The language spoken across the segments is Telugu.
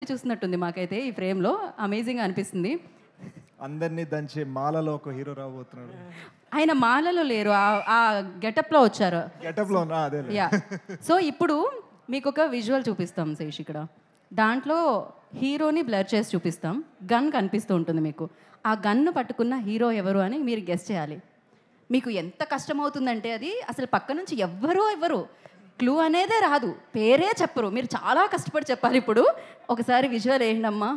చూస్తున్నట్టుంది మాకైతే ఈ ఫ్రేమ్‌లో. అమేజింగ్‌గా అనిపిస్తుంది. అందరినీ దంచే మాలలో ఒక హీరో రాబోతున్నాడు. ఆయన మాలలో లేరు. ఆ గెటప్‌లో వచ్చారు. గెటప్‌లో అదే. యాహ్! సో, ఇప్పుడు మీకొక విజువల్ చూపిస్తాం శేష్ ఇక్కడ. దాంట్లో హీరోని బ్లర్ చేసి చూపిస్తాం. గన్ కనిపిస్తూ ఉంటుంది మీకు. ఆ గన్ను పట్టుకున్న హీరో ఎవరు అని మీరు గెస్ చేయాలి. మీకు ఎంత కష్టమవుతుందంటే అది అసలు పక్క నుంచి ఎవ్వరు క్లూ అనేదే రాదు. పేరే చెప్పరు. మీరు చాలా కష్టపడి చెప్పాలి ఇప్పుడు. ఒకసారి విజువల్ ఏంటమ్మా?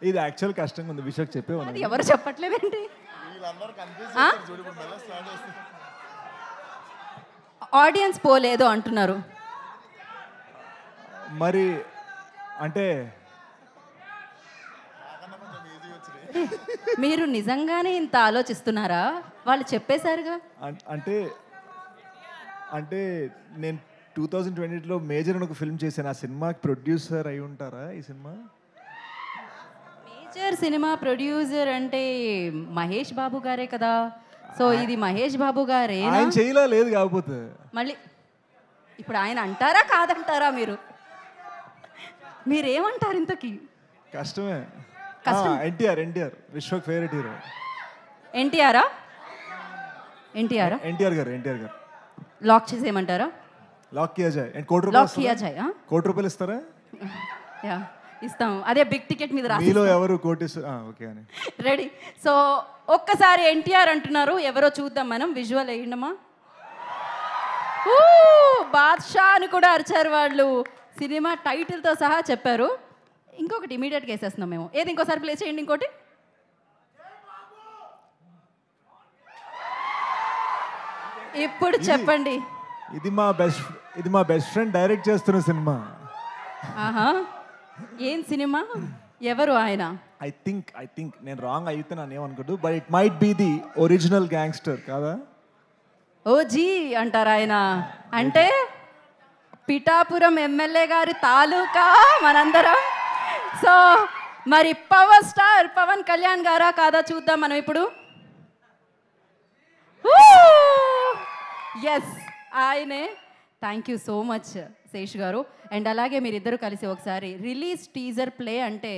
ఇది యాక్చువల్ కష్టంగా ఉంది. విషయం చెప్పేవాళ్ళు అది ఎవరు చెప్పట్లేదేంటి? ఆడియన్స్ పోలేదో అంటున్నారు. మరి అంటే మీరు నిజంగానే ఇంత ఆలోచిస్తున్నారా? వాళ్ళు చెప్పేశారుగా. అంటే అంటే నేను 2020లో మేజర్ అని ఒక ఫిల్మ్ చేశాను. ఆ సినిమాకి ప్రొడ్యూసర్ అయి ఉంటారా ఈ సినిమా? మేజర్ సినిమా ప్రొడ్యూసర్ అంటే మహేష్ బాబు గారే కదా. సో ఇది మహేష్ బాబు గారే. ఆయన చేయలా లేదు కాకపోతే మళ్ళీ ఇప్పుడు ఆయన అంటారా కాదంటారా? మీరేమంటారు ఇంతకీ? కష్టమే. కష్టం. NTR Vishwak favourite hero. ఎన్టీఆర్ గారు లాక్ చేసేయమంటారా? లాక్ కియా జాయ్. కోటి లాక్ కియా జాయ్. కోటి రూపాయలు ఇస్తారా? యా ఇస్తాం. అదే బిగ్ టికెట్ మీద రాసి. మీలో ఎవరు కోటి ఓకే అని రెడీ. సో ఒక్కసారి ఎన్టీఆర్ అంటున్నారు. ఎవరో చూద్దాం మనం. విజువల్ వేయండమ్మా. బాద్షా అని కూడా అరిచారు వాళ్ళు. సినిమా టైటిల్తో సహా చెప్పారు. ఇంకొకటి ఇమీడియట్గా వేసేస్తున్నాం మేము. ఏది ఇంకోసారి ప్లే చేయండి. ఇంకోటి ఇప్పుడు చెప్పండి. ఇది మా బెస్ట్ ఫ్రెండ్ డైరెక్ట్ చేస్తున్న సినిమా. ఆహా, ఏం సినిమా? ఎవరు ఆయన? ఐ థింక్ నేను రాంగ్ అయితే నన్ను ఏమనుకోదు, but it might be the original gangster కాదా? ఓజీ అంటారు ఆయన. అంటే పిఠాపురం ఎమ్మెల్యే గారి తాలూకా మనందరం. సో మరి పవర్ స్టార్ పవన్ కళ్యాణ్ గారా కాదా చూద్దాం మనం ఇప్పుడు. ఎస్ ఆయనే. Thank you so much Sesh గారు. అండ్ అలాగే మీరిద్దరు కలిసి ఒకసారి రిలీజ్ టీజర్ ప్లే అంటే